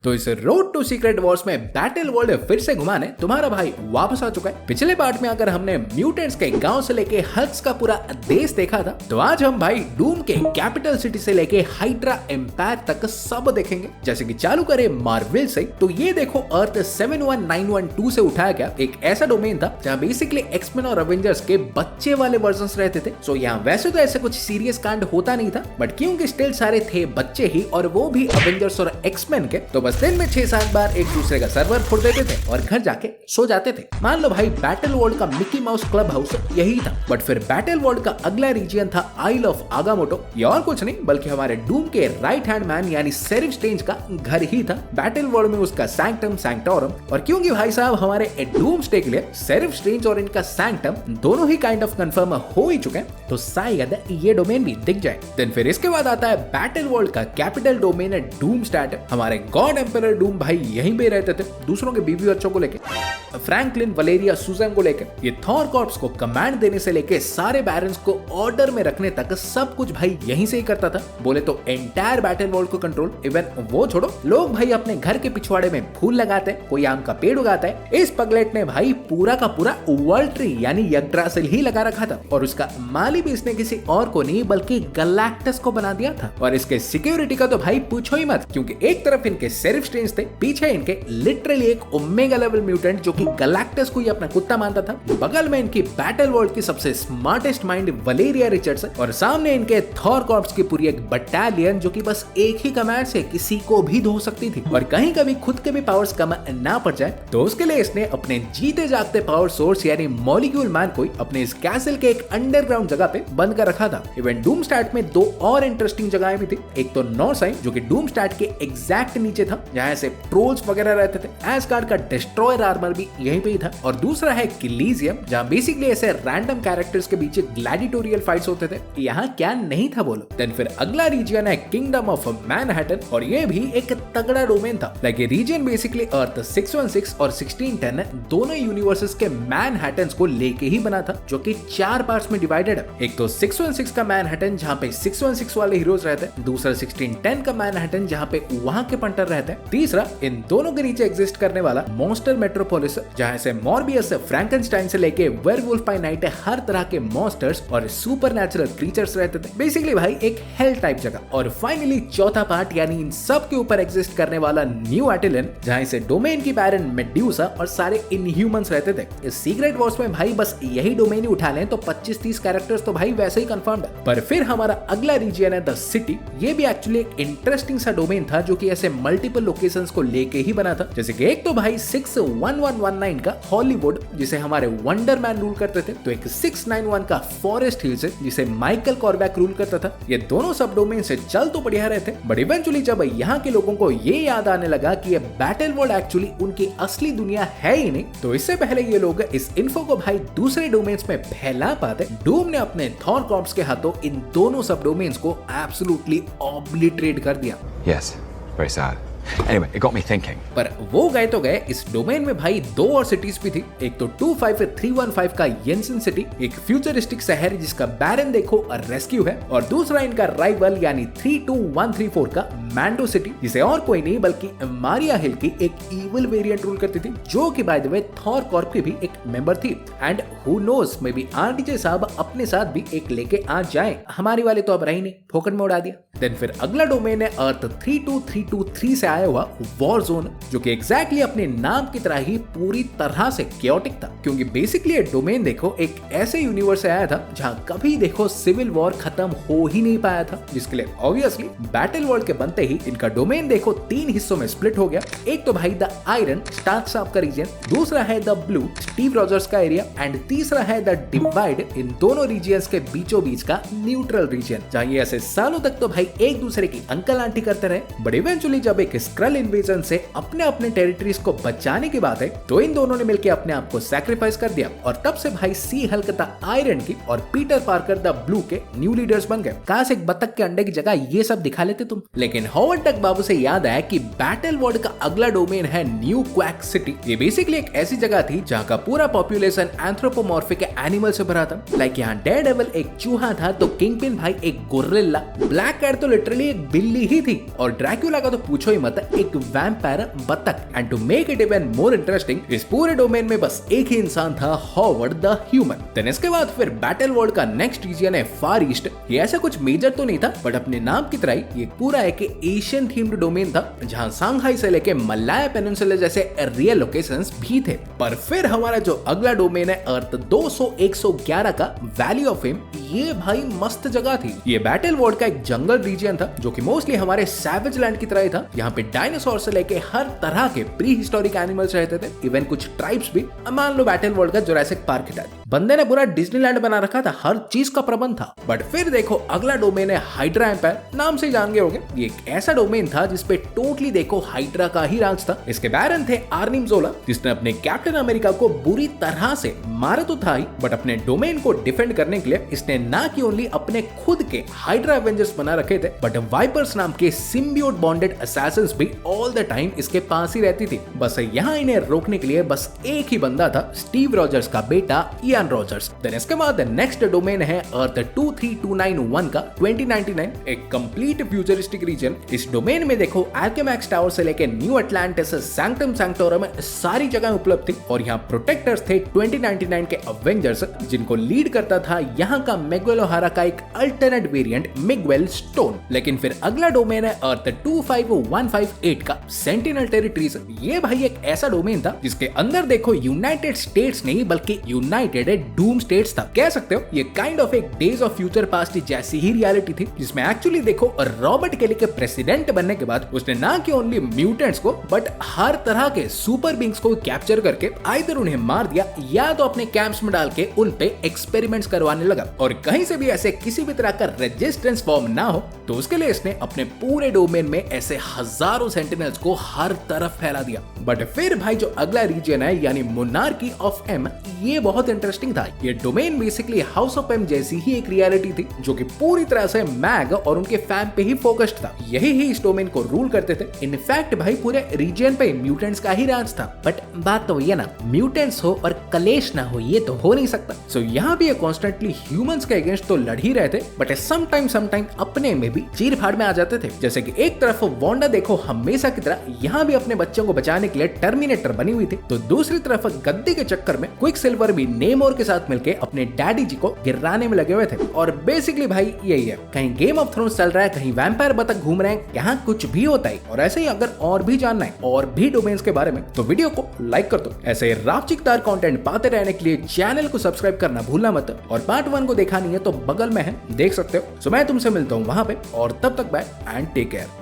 तो इस road to secret Wars में बैटल वर्ल्ड फिर से घुमाने तुम्हारा भाई वापस आ चुका है। पिछले पार्ट में अगर हमने म्यूटेंट्स के गांव से लेके हल्क्स का पूरा देश देखा था, तो आज हम भाई डूम के कैपिटल सिटी से लेके हाइड्रा एम्पायर तक सब देखेंगे। जैसे कि चालू करें मार्वल से, तो ये देखो अर्थ 71912 से उठाया गया एक ऐसा डोमेन था जहाँ बेसिकली एक्समैन और एवेंजर्स के बच्चे वाले वर्जन्स रहते थे। सो यहाँ वैसे तो ऐसे कुछ सीरियस कांड होता नहीं था, बट क्योंकि स्टिल सारे थे बच्चे ही और वो भी एवेंजर्स और एक्समैन के, तो बस दिन में 6-7 बार एक दूसरे का सर्वर फोड़ देते थे और घर जाके सो जाते थे। मान लो भाई बैटल वर्ल्ड का मिकी माउस क्लब हाउस यही था, बट फिर बैटल वर्ल्ड का अगला रीजन था आइल ऑफ आगामोटो। ये और कुछ नहीं बल्कि हमारे डूम के राइट हैंड मैन यानी सेरिफ स्ट्रेंज का घर ही था। बैटल वर्ल्ड में उसका सैंक्टम सैंक्टोरम, और क्योंकि भाई साहब हमारे डूम स्टे के लिए सेरिफ स्ट्रेंज और इनका सैंक्टम दोनों ही काइंड ऑफ कंफर्म हो ही चुके हैं, तो शायद ये डोमेन भी दिख जाए। देन फिर इसके बाद आता है बैटल वर्ल्ड का कैपिटल डोमेन है डूम स्टैट। हमारे गॉड एम्परर डूम भाई यहीं पे रहते थे, दूसरों के बीवी बच्चों को लेके, फ्रैंकलिन, वलेरिया, सुजन को लेके, ये थॉर कॉर्प्स को कमांड देने से लेके सारे बैरन्स को ऑर्डर में रखने तक सब कुछ भाई यहीं से ही करता था। बोले तो एंटायर बैटल वर्ल्ड को कंट्रोल। इवन वो छोड़ो, लोग भाई अपने घर के पिछवाड़े में फूल लगाते हैं, कोई आम का पेड़ उगाता है। इस पगलेट ने भाई पूरा का पूरा वर्ल्ड ट्री यानी यग्ड्रासिल ही लगा रखा था, और उसका माली भी इसने किसी और को नहीं बल्कि गैलेक्टस को बना दिया था। और इसके सिक्योरिटी का तो भाई पूछो ही मत, क्योंकि एक तरफ इनके सेरिफ स्ट्रेंज थे, पीछे इनके लिटरली एक ओमेगा लेवल म्यूटेंट जो कि गैलेक्टस को ही अपना कुत्ता मानता था, बगल में इनकी बैटल वर्ल्ड की सबसे स्मार्टेस्ट माइंड वलेरिया रिचर्ड्स, और सामने इनके थॉर कॉर्प्स की पूरी एक बटालियन जो कि बस एक ही कमांड से किसी को भी धो सकती थी। और कहीं कभी खुद के भी पावर्स कम ना पड़ जाए, तो उसके लिए इसने अपने जीते जागते पावर सोर्स यानी मॉलिक्यूल मैन को अपने इस कैसल के एक अंडरग्राउंड जगह पे बंद कर रखा था। इवन डूम स्टैट में दो और इंटरेस्टिंग जगहें भी थी। एक तो नॉर्थ साइड जो कि डूम स्टैट के एग्जैक्ट नीचे था, जहां से ट्रोल्स वगैरह रहते थे। एस्गार्ड का डिस्ट्रॉयर आर्मर भी यहीं पे ही था। और दूसरा है किलीजियम, जहां बेसिकली ऐसे रैंडम कैरेक्टर्स के बीच ग्लैडिटोरियल फाइट्स होते थे। यहाँ क्या नहीं था बोलो। देन फिर अगला रीजन है किंगडम ऑफ मैनहट्टन, और ये भी एक तगड़ा डोमेन था। लाइक ये रीजन बेसिकली अर्थ 616 और 1610 दोनों यूनिवर्सेस के मैनहट्टन्स को लेके ही बना था, जो कि 4 पार्ट्स में डिवाइडेड है। एक तो 616 का मैनहट्टन जहाँ पे 616 वाले हीरोज रहते हैं, दूसरा 1610 का मैनहट्टन जहाँ पे वहां के पंटर रहते हैं, तीसरा इन दोनों के नीचे एग्जिस्ट करने वाला मॉन्स्टर मेट्रोपोलिस, जहां से मॉर्बियस, फ्रैंकेनस्टाइन से लेके वेयरवुल्फ बाय नाइट हर तरह के मॉन्स्टर्स और सुपरनैचुरल क्रीचर्स रहते थे। बेसिकली भाई एक हेल टाइप जगह। और फाइनली चौथा पार्ट यानी इन सब के ऊपर एग्जिस्ट करने वाला न्यू एटिलन, जहां से डोमेन की बैरन मेड्यूसा और सारे इनह्यूमंस रहते थे। इस सीक्रेट वॉर्स में भाई बस यही डोमेन ही उठा लें तो 25-30 कैरेक्टर्स तो भाई वैसे ही कंफर्म्ड है। पर फिर हमारा अगला रीजन है द सिटी। ये भी एक्चुअली एक इंटरेस्टिंग सा डोमेन था जो कि ऐसे मल्टीपल लोकेशंस को लेके ही बना था। जैसे कि एक तो भाई 61119 का हॉलीवुड जिसे हमारे वंडर मैन रूल करते थे, तो एक 691 का फॉरेस्ट हिल्स जिसे माइकल कॉर्बैक रूल करता था। ये दोनों सब डोमेन से चल तो बढ़िया रहे थे, बट इवेंचुअली जब यहाँ के लोगों को ये याद आने लगा कि ये बैटल वर्ल्ड एक्चुअली उनकी असली दुनिया है ही नहीं, तो इससे पहले ये लोग इस इन्फो को भाई दूसरे डोमेन्स में फैला पाते, डूम ने अपने थॉर कॉर्प्स के हाथों इन दोनों सब डोमेन्स को एब्सोल्युटली ऑब्लिटरेट कर दिया। Yes, very sad. Anyway, it got me thinking. पर वो गए तो गए, इस डोमेन में भाई दो और सिटीज भी थी। एक तो 25315 का येंसन सिटी, एक फ्यूचरिस्टिक शहर जिसका बैरन देखो और रेस्क्यू है, और दूसरा इनका राइवल यानी 32134 का मैंडो सिटी, जिसे और कोई नहीं बल्कि मारिया हिल की एक इविल वेरिएंट रूल करती थी, जो कि by the way Thor Corp की भी एक मेंबर थी। And who knows, may be RDJ साहब अपने साथ भी एक लेके आ जाए। हमारी वाले तो अब रही नहीं, फोकट में उड़ा दिया। देन फिर अगला डोमेन है अर्थ 32323 से आया हुआ वॉर जोन, जो कि एग्जैक्टली अपने नाम की तरह ही पूरी तरह से क्योटिक था, क्योंकि बेसिकली ये डोमेन देखो एक ऐसे यूनिवर्स से आया था जहां कभी देखो सिविल वॉर खत्म हो ही नहीं पाया था, जिसके लिए ऑब्वियसली बैटल वर्ल्ड के बनते ही इनका डोमेन देखो 3 हिस्सों में स्प्लिट हो गया। एक तो भाई द आयरन स्टार्क साहब का रीजन, दूसरा है द ब्लू स्टीव रॉजर्स का एरिया, एंड तीसरा है द डिवाइड, इन दोनों रीजियंस के बीचों बीच का न्यूट्रल रीजन, जहां ये ऐसे सालों तक तो भाई एक दूसरे की अंकल आंटी करते रहे, बट इवेंचुअली जब एक स्क्रल इन्वेजन से अपने अपने टेरिटरीज को बचाने की बात है, तो इन दोनों ने मिलकर अपने आप को सैक्रिफाइस कर दिया, और तब से भाई सी हल्क द आयरन की और पीटर पार्कर द ब्लू के न्यू लीडर्स बन गए। काश एक बतख के अंडे की जगह ये सब दिखा लेते तुम। लेकिन हॉवर्ड टक बाबू से याद आया कि बैटल वर्ल्ड का अगला डोमेन है न्यू क्वैक सिटी। ये बेसिकली एक ऐसी जगह थी जहाँ का पूरा पॉपुलेशन एंथ्रोपोमॉर्फिक एनिमल से भरा था। लाइक यहाँ डेयरडेविल एक चूहा था, तो किंगपिन भाई एक गोरिल्ला, ब्लैक कैट तो लिटरली एक बिल्ली ही थी और ड्रैक्यूला का तो पूछो ही मत, एक वैम्पायर बतख। And to make it even more interesting, इस पूरे डोमेन में बस एक ही इंसान था, हॉवर्ड द ह्यूमन। देन इसके बाद फिर बैटल वर्ल्ड का नेक्स्ट रीजन है फार ईस्ट। ये ऐसा कुछ मेजर तो नहीं था, बट अपने नाम की तरह ही ये पूरा एक एशियन थीम्ड डोमेन था, जहां सांघाई से लेके मलाया पेनिनसुला जैसे रियल लोकेशंस भी थे। पर फिर हमारा जो अगला डोमेन है अर्थ 200-111 का वैली ऑफ फेम, ये भाई मस्त जगह थी। ये बैटल वर्ल्ड का एक जंगल रीजन था जो कि मोस्टली हमारे सैवेज लैंड की तरह ही था। यहाँ पे डायनासोर से लेके हर तरह के प्री हिस्टोरिक एनिमल्स रहते थे, इवन कुछ ट्राइब्स भी। मान लो बैटल वर्ल्ड का जुरासिक पार्क है, बंदे ने पूरा डिज्नीलैंड बना रखा था, हर चीज का प्रबंध था। बट फिर देखो अगला डोमेन है हाइड्रा एम्पायर। नाम से जान गए होंगे, ये एक ऐसा डोमेन था जिसपे टोटली देखो हाइड्रा का ही राज था। इसके बैरन थे आर्निम जोला, जिसने अपने कैप्टन अमेरिका को बुरी तरह से मारा तो था ही, बट अपने डोमेन को डिफेंड करने के लिए इसने ना कि ओनली अपने खुद के हाइड्रा एवेंजर्स बना रखे थे, बट वाइपर्स नाम के सिम्बियोट बॉन्डेड असैसिन्स भी ऑल द टाइम इसके पास ही रहती थी। बस यहाँ इन्हें रोकने के लिए बस एक ही बंदा था, स्टीव रॉजर्स का बेटा इयान रॉजर्स। देन इसके बाद नेक्स्ट डोमेन है अर्थ 23291 का 2099, एक कंप्लीट फ्यूचरिस्टिक रीजन। इस डोमेन में देखो एल्केमैक्स टावर से लेकर न्यू अटलांटिस, सैंक्टम सैंक्टोरम सारी जगह उपलब्ध थी और यहाँ प्रोटेक्टर्स थे 2099 के अवेंजर्स, जिनको लीड करता था यहाँ का मेगलोहारा का एक अल्टरनेट वेरिएंट मिगवेल स्टोन। लेकिन फिर अगला डोमेन है अर्थ 25158 का सेंटिनल टेरिटरीज। ये भाई एक ऐसा डोमेन था जिसके अंदर देखो यूनाइटेड स्टेट्स नहीं बल्कि यूनाइटेड डूम स्टेट्स था। कह सकते हो ये काइंड ऑफ एक डेज ऑफ फ्यूचर पास्ट जैसी ही रियलिटी थी, जिसमें एक्चुअली देखो रॉबर्ट केली के प्रेसिडेंट बनने के बाद उसने ना कि ओनली म्यूटेंट्स को बट हर तरह के सुपर बींग्स को कैप्चर करके आइदर उन्हें मार दिया या तो अपने कैंप्स में डाल के उन पे एक्सपेरिमेंट्स करवाने लगा। और कहीं से भी ऐसे किसी भी तरह का रेजिस्टेंस फॉर्म ना हो तो उसके लिए इसने अपने पूरे डोमेन में ऐसे हजारों सेंटिनल्स को हर तरफ फैला दिया। बट फिर भाई जो अगला रीजन है यानी मोनार्की ऑफ एम, ये बहुत इंटरेस्टिंग था। ये domain basically house of M जैसी ही एक रियलिटी थी जो कि पूरी तरह से मैग और उनके फैन पे ही फोकस्ड था। यही ही इस डोमेन को रूल करते थे। इनफैक्ट भाई पूरे रीजन पे म्यूटेंट्स का ही राज था। बट बात तो ये ना, म्यूटेंट्स हो और कलेश ना हो, ये तो हो नहीं सकता। सो यहाँ भी ये कॉन्स्टेंटली ह्यूमंस के अगेंस्ट तो लड़ ही रहे थे, बट समटाइम अपने में भी चीर फाड़ में आ जाते थे। जैसे कि एक तरफ वांडा देखो हमेशा की तरह यहाँ भी अपने बच्चों को बचाने के लिए टर्मिनेटर बनी हुई थी, तो दूसरी तरफ गद्दी के चक्कर में क्विकसिल्वर भी नेमोर के साथ मिलके अपने डैडी जी को गिराने में लगे हुए थे। और बेसिकली भाई यही है, कहीं गेम ऑफ थ्रोन्स चल रहा है, कहीं वैम्पायर बतख घूम रहे हैं, यहाँ कुछ भी होता है। और ऐसे ही अगर और भी जानना है और भी डोमेन्स के बारे में तो वीडियो को लाइक कर दो। ऐसे रावचिकदार कंटेंट पाते रहने के लिए चैनल को सब्सक्राइब करना भूलना मत। और पार्ट 1 को देखा नहीं है तो बगल में है, देख सकते हो। सो मैं तुमसे मिलता हूँ वहां पे, और तब तक बाय एंड टेक केयर।